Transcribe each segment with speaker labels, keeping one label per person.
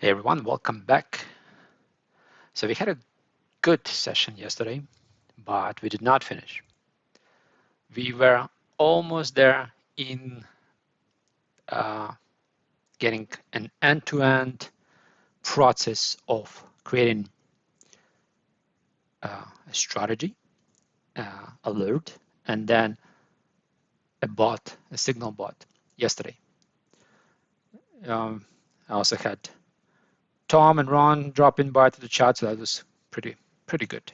Speaker 1: Hey everyone, welcome back. So we had a good session yesterday, but we did not finish. We were almost there in getting an end-to-end process of creating a strategy, alert, and then a bot, a signal bot yesterday. I also had Tom and Ron drop in by to the chat, so that was pretty good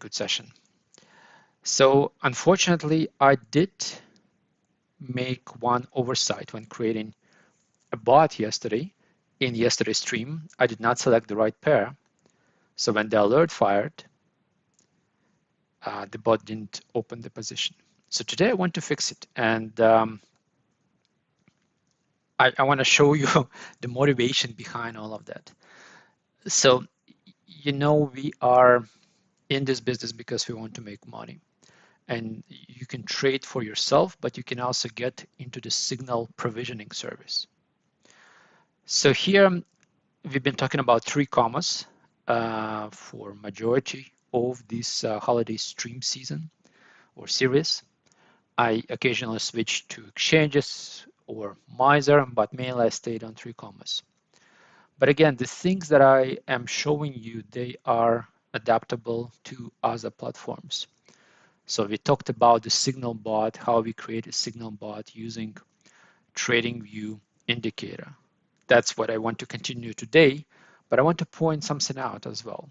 Speaker 1: session. So unfortunately, I did make one oversight when creating a bot yesterday. In yesterday's stream, I did not select the right pair. So when the alert fired, the bot didn't open the position. So today I want to fix it. And I want to show you the motivation behind all of that. So, we are in this business because we want to make money. And you can trade for yourself, but you can also get into the signal provisioning service. So here we've been talking about 3 commas for majority of this holiday stream season or series. I occasionally switch to exchanges or Miser, but mainly I stayed on 3 commas. But again, the things that I am showing you, they are adaptable to other platforms. So we talked about the signal bot, how we create a signal bot using TradingView indicator. That's what I want to continue today, but I want to point something out as well.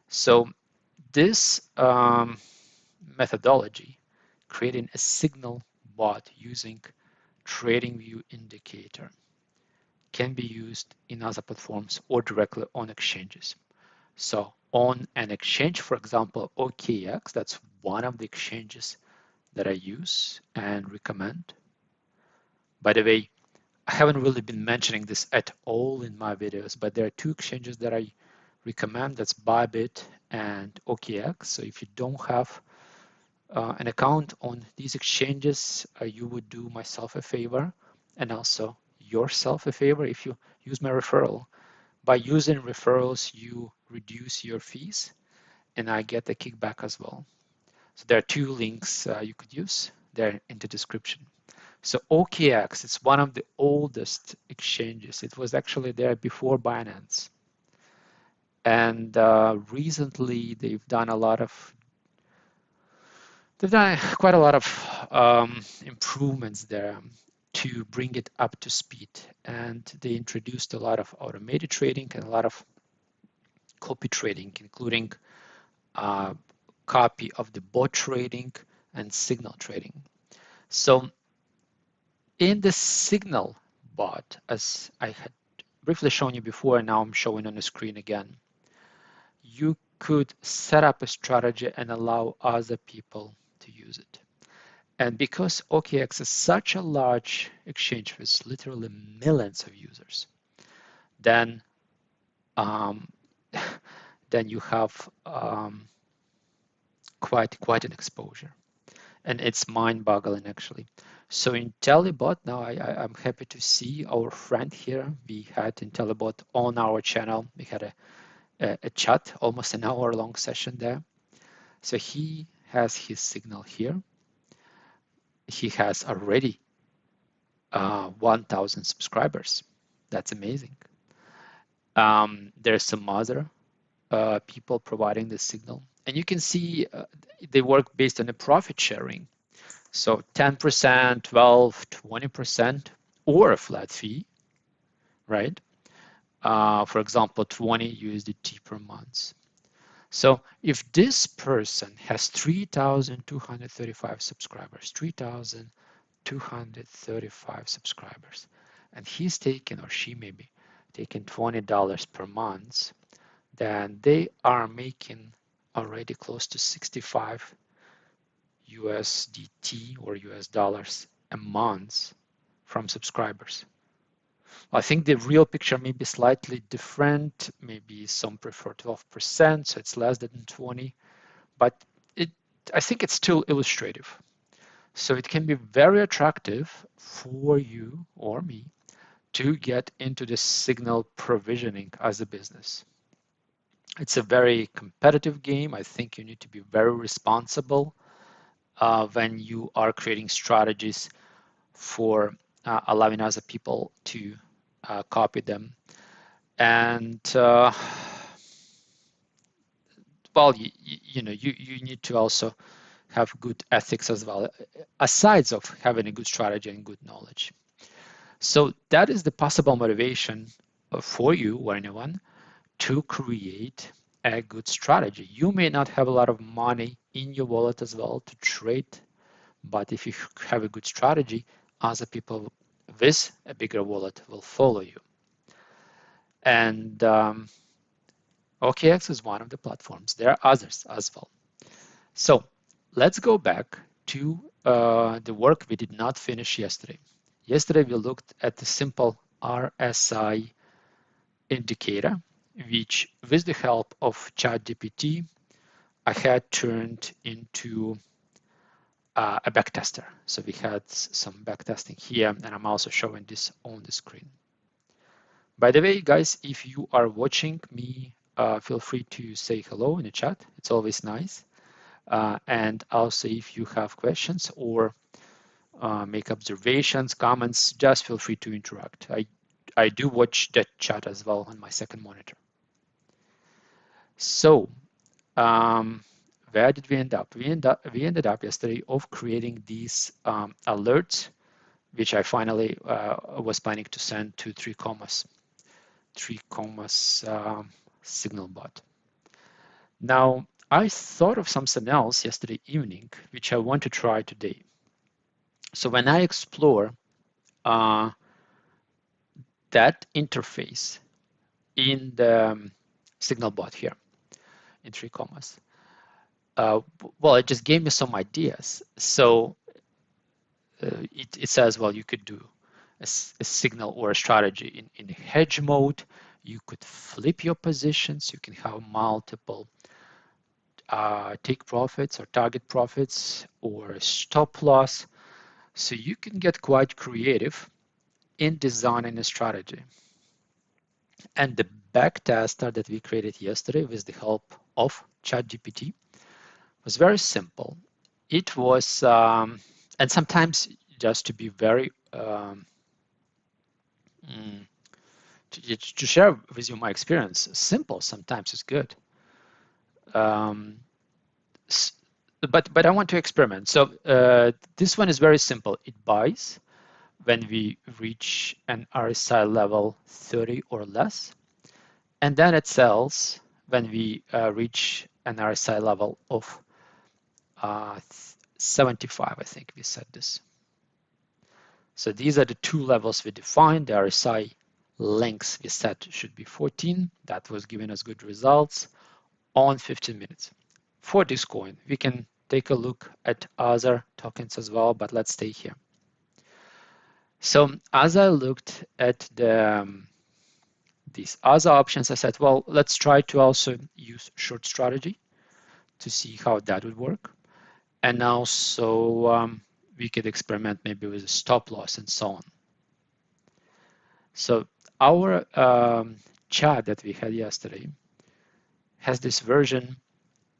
Speaker 1: So this methodology, creating a signal bot using TradingView indicator, can be used in other platforms or directly on exchanges. So on an exchange, for example, OKX, that's one of the exchanges that I use and recommend. By the way, I haven't really been mentioning this at all in my videos, but there are 2 exchanges that I recommend. That's Bybit and OKX. So if you don't have an account on these exchanges, you would do myself a favor and also yourself a favor if you use my referral. By using referrals, you reduce your fees and I get a kickback as well. So there are 2 links you could use. They're in the description. So OKX, it's one of the oldest exchanges. It was actually there before Binance. And recently they've done quite a lot of improvements there to bring it up to speed. And they introduced a lot of automated trading and a lot of copy trading, including copy of the bot trading and signal trading. So in the signal bot, as I had briefly shown you before, and now I'm showing on the screen again, you could set up a strategy and allow other people to use it. And because OKX is such a large exchange with literally millions of users, then you have quite an exposure. And it's mind-boggling actually. So in Telebot, now I'm happy to see our friend here. We had in Telebot on our channel, we had a chat, almost an hour-long session there. So he has his signal here. He has already 1,000 subscribers. That's amazing. There's some other people providing the signal. And you can see they work based on a profit sharing. So 10%, 12, 20%, or a flat fee, right? For example, 20 USDT per month. So if this person has 3,235 subscribers, 3,235 subscribers, and he's taking, or she may be taking $20 per month, then they are making already close to 65 USDT or US dollars a month from subscribers. I think the real picture may be slightly different. Maybe some prefer 12%, so it's less than 20, but I think it's still illustrative. So it can be very attractive for you or me to get into the signal provisioning as a business. It's a very competitive game. I think you need to be very responsible when you are creating strategies for allowing other people to copy them. And well, you know, you need to also have good ethics as well, aside of having a good strategy and good knowledge. So that is the possible motivation for you or anyone to create a good strategy. You may not have a lot of money in your wallet as well to trade, but if you have a good strategy, other people with a bigger wallet will follow you. And OKX is one of the platforms. There are others as well. So let's go back to the work we did not finish yesterday. Yesterday, we looked at the simple RSI indicator, which with the help of ChatGPT, I had turned into a backtester. So we had some backtesting here, and I'm also showing this on the screen. By the way, guys, if you are watching me, feel free to say hello in the chat. It's always nice. And also, if you have questions or make observations, comments, just feel free to interact. I do watch that chat as well on my second monitor. So where did we end up? We ended up yesterday of creating these alerts, which I finally was planning to send to 3Commas signal bot. Now, I thought of something else yesterday evening, which I want to try today. So when I explore that interface in the signal bot here in 3Commas, well, it just gave me some ideas. So it says, well, you could do a signal or a strategy in hedge mode. You could flip your positions. You can have multiple take profits or target profits or stop loss. So you can get quite creative in designing a strategy. And the backtester that we created yesterday with the help of ChatGPT was very simple. It was, and sometimes just to be very, to share with you my experience, simple sometimes is good. But I want to experiment. So this one is very simple. It buys when we reach an RSI level 30 or less, and then it sells when we reach an RSI level of 75, I think we said this. So these are the two levels we defined. The RSI length we set should be 14. That was giving us good results on 15 minutes. For this coin, we can take a look at other tokens as well, but let's stay here. So as I looked at these other options, I said, well, let's try to also use short strategy to see how that would work. And also we could experiment maybe with a stop loss and so on. So our chat that we had yesterday has this version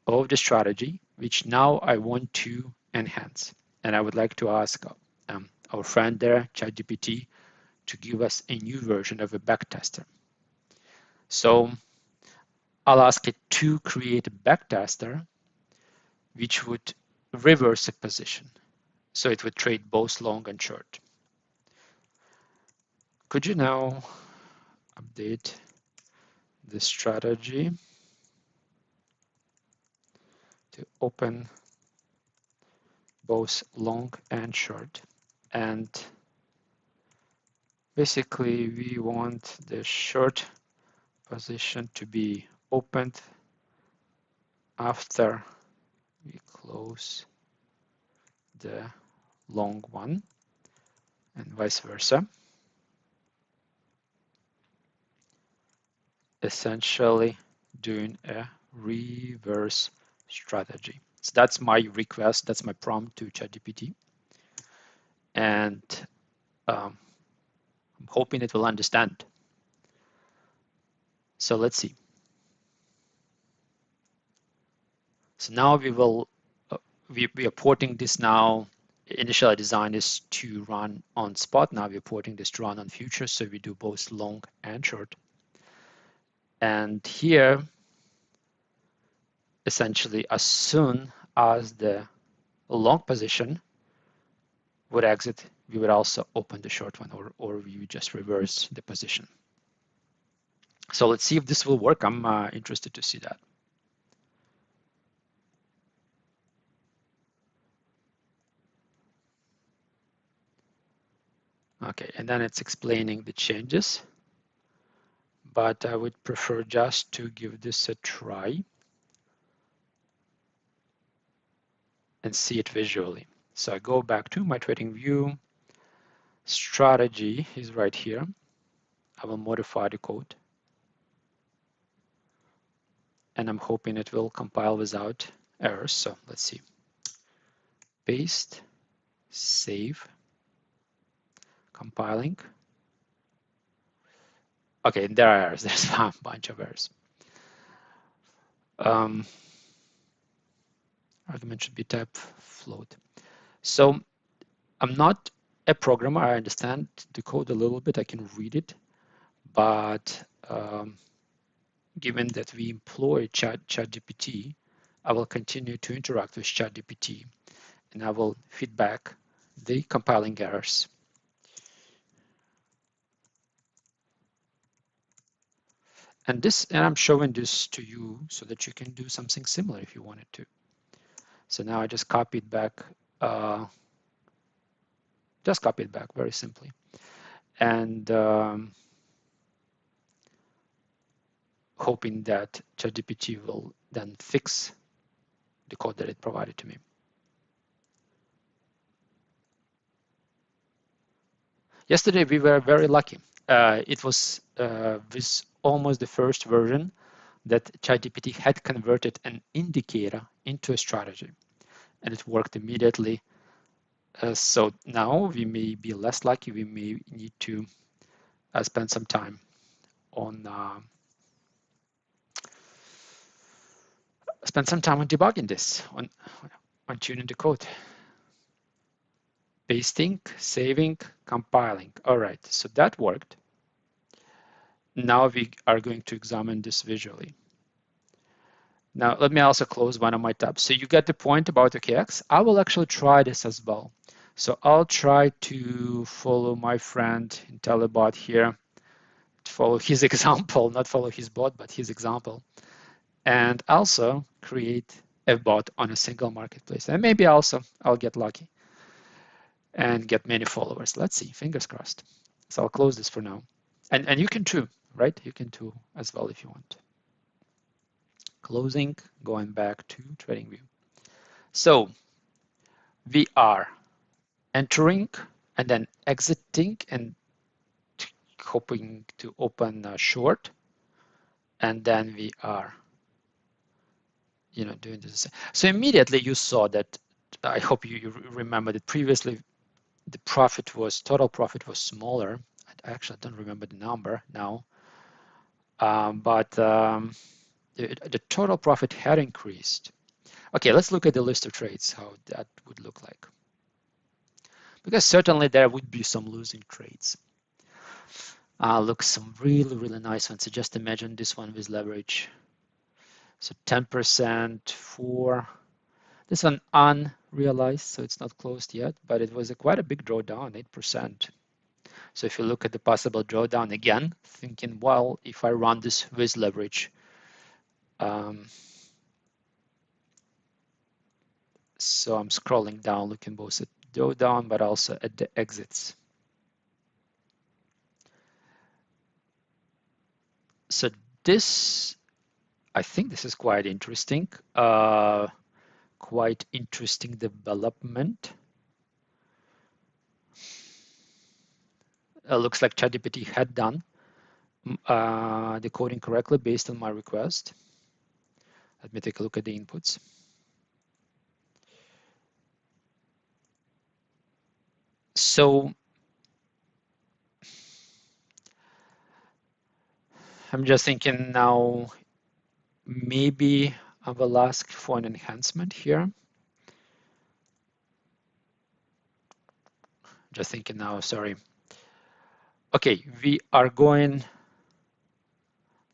Speaker 1: of the strategy, which now I want to enhance. And I would like to ask our friend there, ChatGPT, to give us a new version of a backtester. So I'll ask it to create a backtester which would reverse a position. So it would trade both long and short. Could you now update the strategy to open both long and short? And basically we want the short position to be opened after we close the long one and vice versa. Essentially doing a reverse strategy. So that's my request, that's my prompt to ChatGPT. And I'm hoping it will understand. So let's see. So now we will, we are porting this now. Initially designed is to run on spot. Now we're porting this to run on futures. So we do both long and short. And here, essentially, as soon as the long position would exit, we would also open the short one, or we would just reverse the position. So let's see if this will work. I'm interested to see that. Okay, and then it's explaining the changes, but I would prefer just to give this a try and see it visually. So I go back to my trading view. Strategy is right here. I will modify the code. And I'm hoping it will compile without errors. So let's see. Paste, save, compiling. Okay, there are errors. There's a bunch of errors. Argument should be type float. So I'm not a programmer. I understand the code a little bit. I can read it. But given that we employ ChatGPT, I will continue to interact with ChatGPT, and I will feed back the compiling errors. And I'm showing this to you so that you can do something similar if you wanted to. So now I just copied back, very simply. And hoping that ChatGPT will then fix the code that it provided to me. Yesterday we were very lucky. It was with almost the first version that ChatGPT had converted an indicator into a strategy, and it worked immediately. So now we may be less lucky. We may need to spend some time on debugging this, on tuning the code. Pasting, saving, compiling. All right, so that worked. Now we are going to examine this visually. Now, let me also close one of my tabs. So you get the point about OKX. I will actually try this as well. So I'll try to follow my friend IntelliBot here, to follow his example, not follow his bot, but his example, and also create a bot on a single marketplace. And maybe also I'll get lucky and get many followers. Let's see, fingers crossed. So I'll close this for now. And you can too, right? You can too as well if you want. Closing, going back to TradingView. So we are entering and then exiting and hoping to open short, and then we are doing this. So immediately you saw that, I hope you remember that previously the total profit was smaller. I actually don't remember the number now, but the total profit had increased. Okay, let's look at the list of trades, how that would look like. Because certainly there would be some losing trades. Look, some really, really nice ones. So just imagine this one with leverage. So 10% for this one unrealized, so it's not closed yet, but it was quite a big drawdown, 8%. So if you look at the possible drawdown again, thinking, well, if I run this with leverage, so I'm scrolling down, looking both at drawdown, but also at the exits. So this, I think this is quite interesting. Quite interesting development. Looks like ChatGPT had done the coding correctly based on my request. Let me take a look at the inputs. So I'm just thinking now, maybe I will ask for an enhancement here. Just thinking now, sorry. Okay, we are going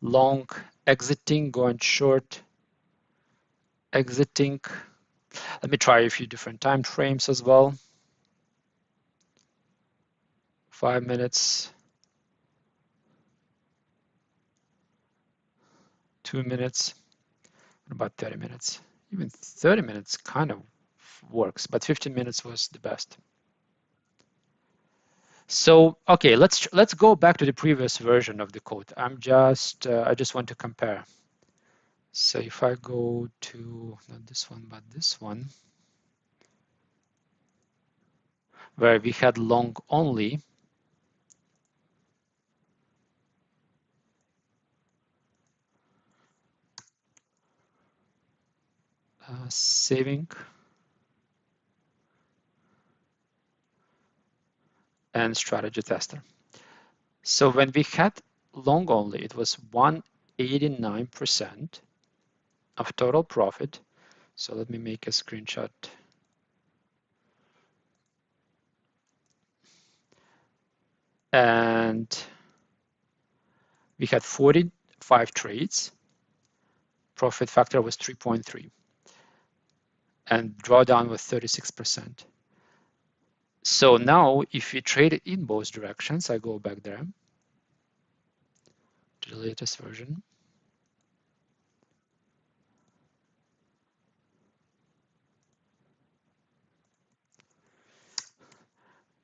Speaker 1: long, exiting, going short, exiting. Let me try a few different time frames as well. 5 minutes, 2 minutes, what about 30 minutes? Even 30 minutes kind of works, but 15 minutes was the best. So, okay, let's go back to the previous version of the code. I just want to compare. So if I go to, not this one, but this one, where we had long only, saving and strategy tester. So when we had long only, it was 189% of total profit. So let me make a screenshot. And we had 45 trades. Profit factor was 3.3. And drawdown was 36%. So now if we trade it in both directions, I go back there to the latest version.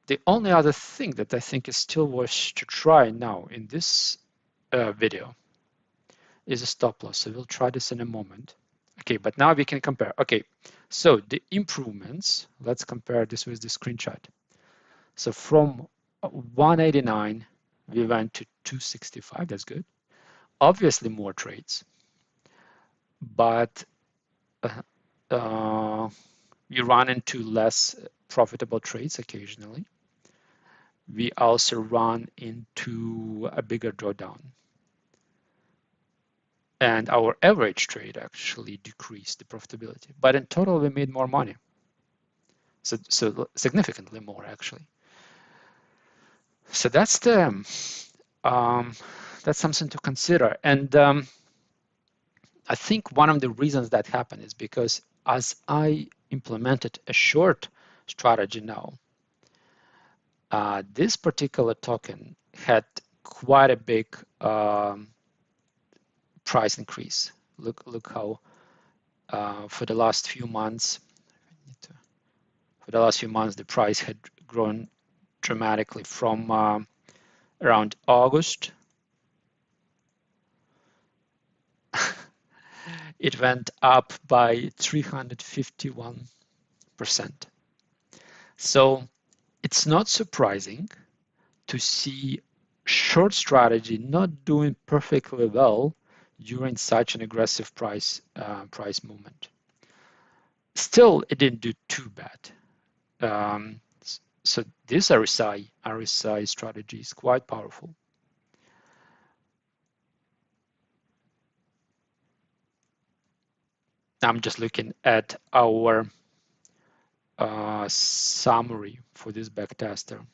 Speaker 1: The only other thing that I think is still worth to try now in this video is a stop loss. So we'll try this in a moment. Okay, but now we can compare. Okay, so the improvements, let's compare this with the screenshot. So from 189, we went to 265, that's good. Obviously more trades, but we run into less profitable trades occasionally. We also run into a bigger drawdown. And our average trade actually decreased the profitability. But in total, we made more money. So significantly more, actually. So that's that's something to consider. And I think one of the reasons that happened is because as I implemented a short strategy now, this particular token had quite a big price increase. Look how for the last few months, the price had grown dramatically from around August. It went up by 351%. So it's not surprising to see short strategy not doing perfectly well during such an aggressive price movement. Still, it didn't do too bad. So this RSI strategy is quite powerful. I'm just looking at our summary for this backtester.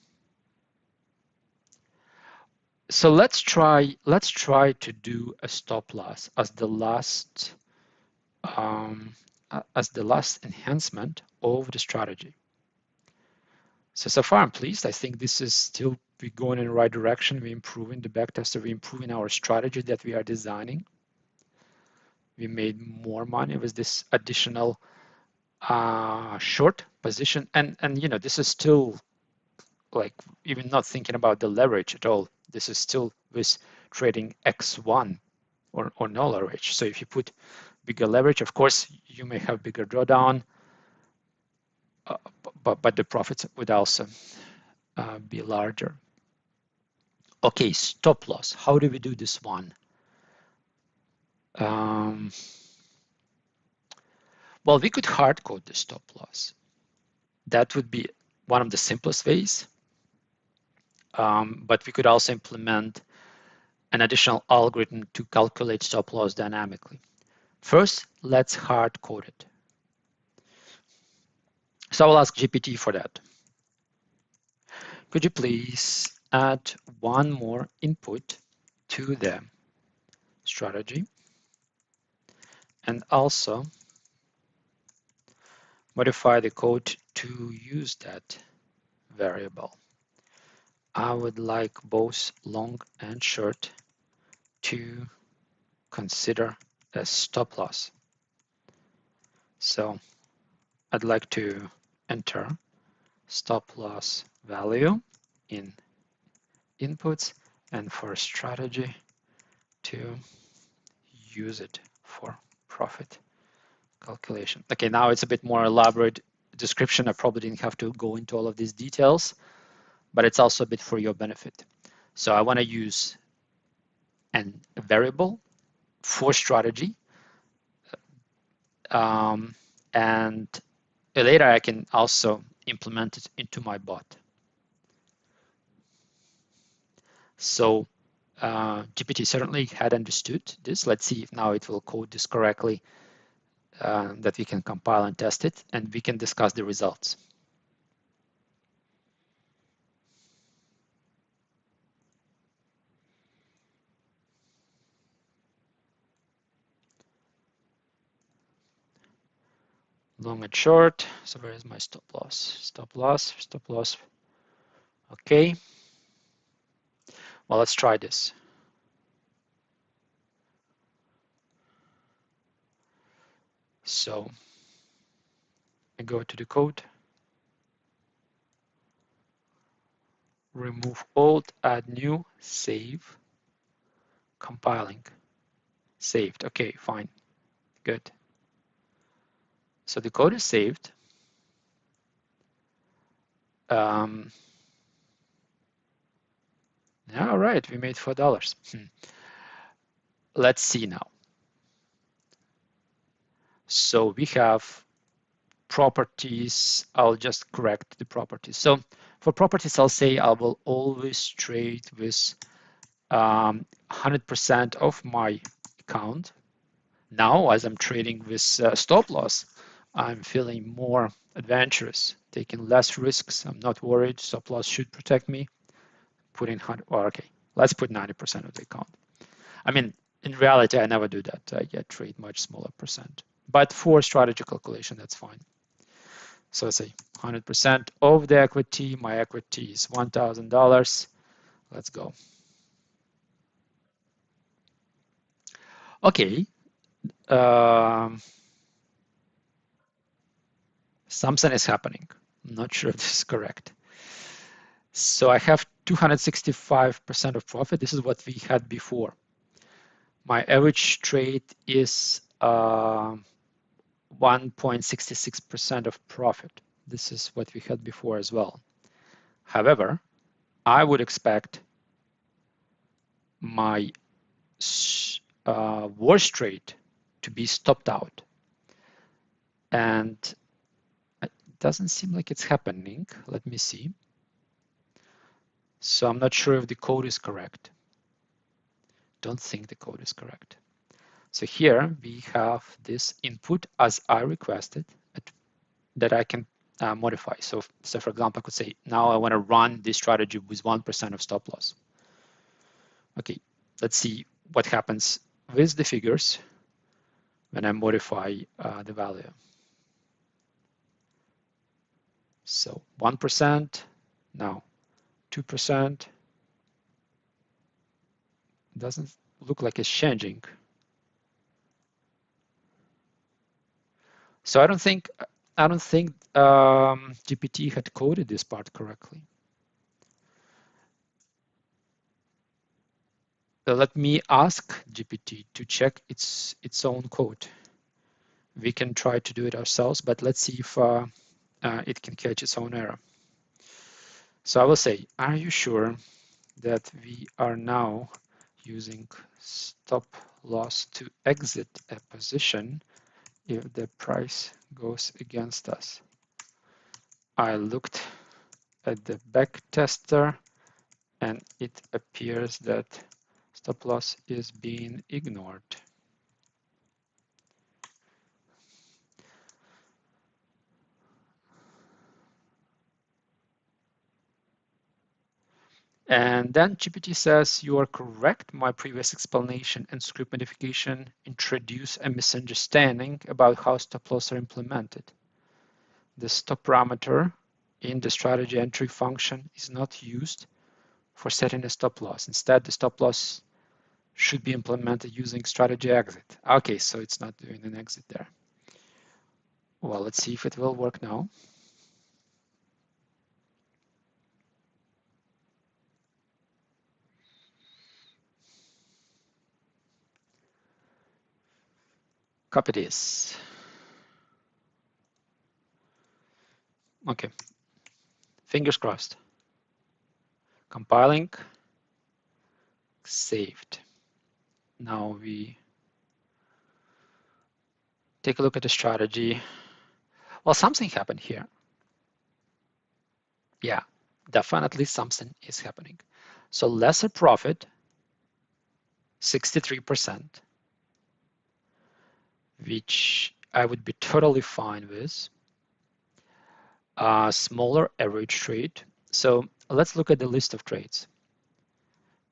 Speaker 1: So let's try to do a stop loss as the last enhancement of the strategy. So far I'm pleased. I think this is still we're going in the right direction. We're improving the backtester. We're improving our strategy that we are designing. We made more money with this additional short position, and you know, this is still like even not thinking about the leverage at all. This is still with trading X1 or no leverage. So if you put bigger leverage, of course you may have bigger drawdown, but the profits would also be larger. Okay, stop loss. How do we do this one? Well, we could hard code the stop loss. That would be one of the simplest ways. But we could also implement an additional algorithm to calculate stop loss dynamically. First, let's hard code it. So I will ask GPT for that. Could you please add one more input to the strategy and also modify the code to use that variable? I would like both long and short to consider as stop loss. So I'd like to enter stop loss value in inputs and for strategy to use it for profit calculation. Okay, now it's a bit more elaborate description. I probably didn't have to go into all of these details, but it's also a bit for your benefit. So I want to use a variable for strategy, and later I can also implement it into my bot. So GPT certainly had understood this. Let's see if now it will code this correctly, that we can compile and test it, and we can discuss the results. Long and short. So where is my stop loss? Stop loss, stop loss. Okay. Well, let's try this. So I go to the code, remove old, add new, save, compiling, saved. Okay, fine, good. So the code is saved. All right, we made $4. Let's see now. So we have properties. I'll just correct the properties. So for properties, I'll say I will always trade with 100% of my account. Now, as I'm trading with stop loss, I'm feeling more adventurous, taking less risks. I'm not worried. Stop loss should protect me. Put in 100. Well, okay, let's put 90% of the account. I mean, in reality, I never do that. I trade much smaller percent. But for strategy calculation, that's fine. So let's say 100% of the equity. My equity is $1,000. Let's go. Okay. Something is happening. I'm not sure if this is correct. So I have 265% of profit. This is what we had before. My average trade is 1.66% of profit. This is what we had before as well. However, I would expect my worst trade to be stopped out. And it doesn't seem like it's happening. Let me see. So I'm not sure if the code is correct. Don't think the code is correct. So here we have this input as I requested that I can modify. So for example, I could say, now I want to run this strategy with 1% of stop loss. Okay, let's see what happens with the figures when I modify the value. So 1%, now 2%. Doesn't look like it's changing. So I don't think GPT had coded this part correctly. So let me ask GPT to check its own code. We can try to do it ourselves, but let's see if it can catch its own error. So I will say, are you sure that we are now using stop loss to exit a position if the price goes against us? I looked at the back tester and it appears that Stop loss is being ignored. And then GPT says, you are correct. My previous explanation and script modification introduce a misunderstanding about how stop loss are implemented. The stop parameter in the strategy entry function is not used for setting a stop loss. Instead, the stop loss should be implemented using strategy exit. Okay, so it's not doing an exit there. Well, let's see if it will work now. Copy this. Okay, fingers crossed. Compiling, saved. Now we take a look at the strategy. Well, something happened here. Yeah, definitely something is happening. So lesser profit, 63%, which I would be totally fine with. Smaller average trade. So let's look at the list of trades.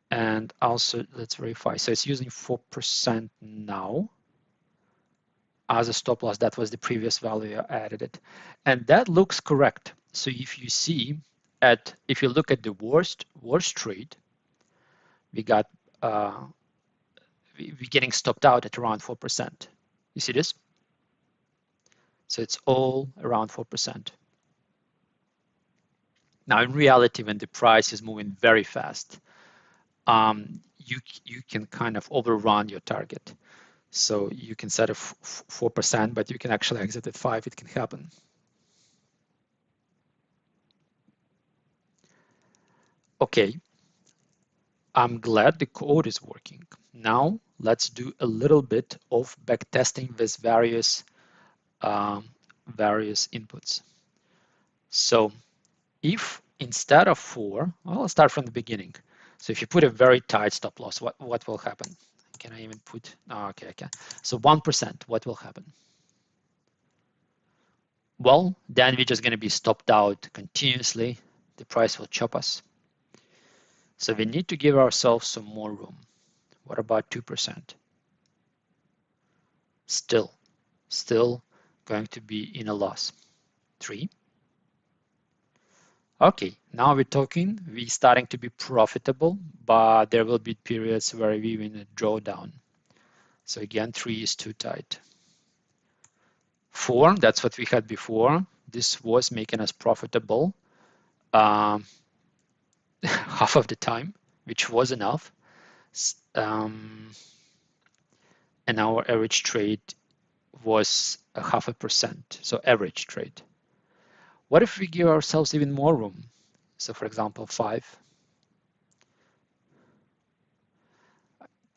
Speaker 1: And also let's verify. So it's using 4% now as a stop loss. That was the previous value I added it. And that looks correct. So if you see if you look at the worst trade, we got we're getting stopped out at around 4%. You see this? So it's all around 4%. Now in reality, when the price is moving very fast, you can kind of overrun your target. So you can set a 4%, but you can actually exit at 5. It can happen. Okay, I'm glad the code is working. Now let's do a little bit of backtesting with various inputs. So if instead of 4, well, I'll start from the beginning. So if you put a very tight stop loss, what will happen? Can I even put, oh, okay, I can. So 1%, what will happen? Well, then we're just going to be stopped out continuously. The price will chop us. So we need to give ourselves some more room. What about 2%? Still going to be in a loss. 3. Okay, now we're talking, we're starting to be profitable, but there will be periods where we will draw down. So again, 3 is too tight. 4, that's what we had before. This was making us profitable half of the time, which was enough. And our average trade was 0.5%, so average trade. What if we give ourselves even more room? So for example, 5.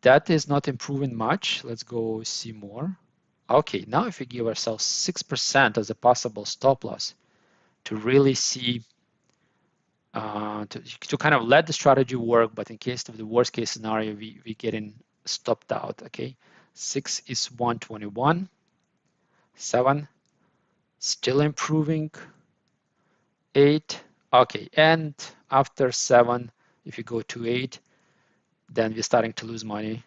Speaker 1: That is not improving much. Let's go see more. Okay, now if we give ourselves 6% as a possible stop loss to really see, to kind of let the strategy work, but in case of the worst case scenario, we getting stopped out, okay? 6 is 121, 7, still improving, 8, okay, and after 7, if you go to 8, then we're starting to lose money,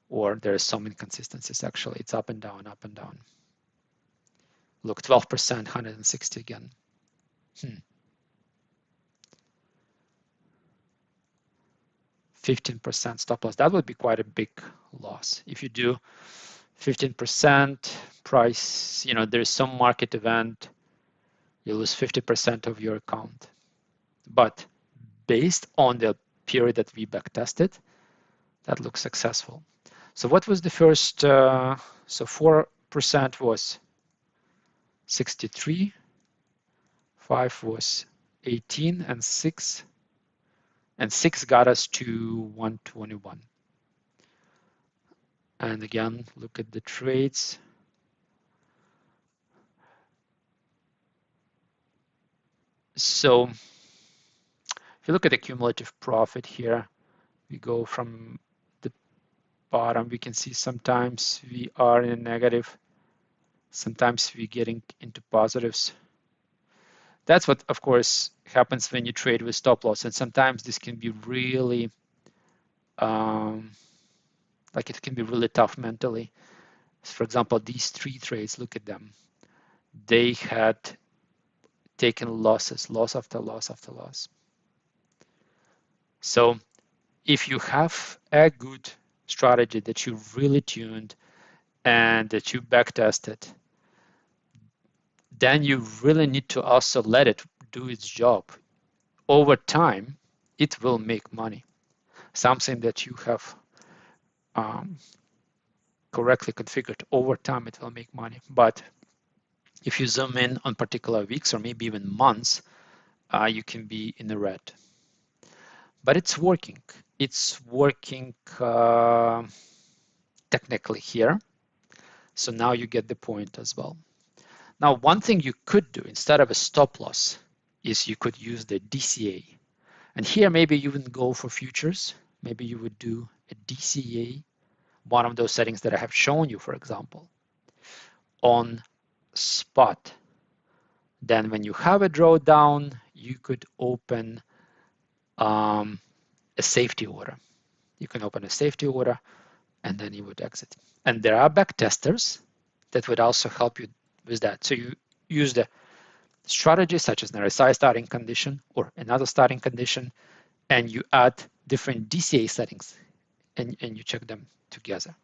Speaker 1: or there are some inconsistencies actually. It's up and down, up and down. Look, 12%, 160 again. 15% stop loss. That would be quite a big loss. If you do 15% price, there's some market event, you lose 50% of your account. But based on the period that we backtested, that looks successful. So what was the first? So 4% was 63, 5 was 18, and 6 got us to 121. And again, look at the trades. So If you look at the cumulative profit here, we go from the bottom, we can see sometimes we are in a negative, sometimes we're getting into positives. That's what, of course, happens when you trade with stop loss. And sometimes this can be really, like it can be really tough mentally. For example, these 3 trades, look at them. They had taken losses, loss after loss after loss. So if you have a good strategy that you really tuned and that you back tested, then you really need to also let it do its job. Over time, it will make money. Something that you have correctly configured, over time it will make money. But if you zoom in on particular weeks or maybe even months, you can be in the red. But it's working. It's working technically here. So now you get the point as well. Now, one thing you could do instead of a stop loss is you could use the DCA. And here maybe you wouldn't go for futures. Maybe you would do a DCA, one of those settings that I have shown you, for example, on spot. Then when you have a drawdown, you could open a safety order. You can open a safety order and then you would exit. And there are back testers that would also help you with that. So you use the strategy such as an RSI starting condition or another starting condition, and you add different DCA settings and you check them together.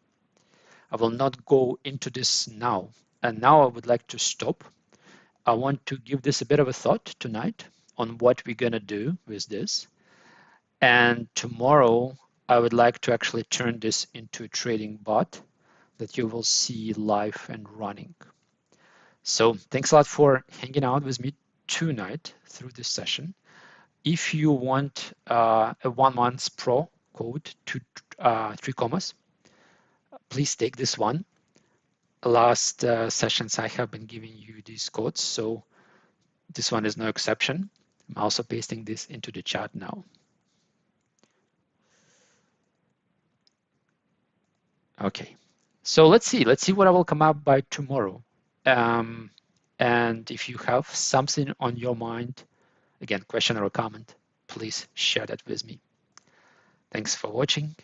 Speaker 1: I will not go into this now. And now I would like to stop. I want to give this a bit of a thought tonight on what we're going to do with this. And tomorrow, I would like to actually turn this into a trading bot that you will see live and running. So thanks a lot for hanging out with me tonight through this session. If you want a 1 month pro code to 3 commas, please take this one. Last sessions I have been giving you these codes, so this one is no exception. I'm also pasting this into the chat now. Okay, so let's see what I will come up by tomorrow. And if you have something on your mind, again, question or a comment, please share that with me. Thanks for watching.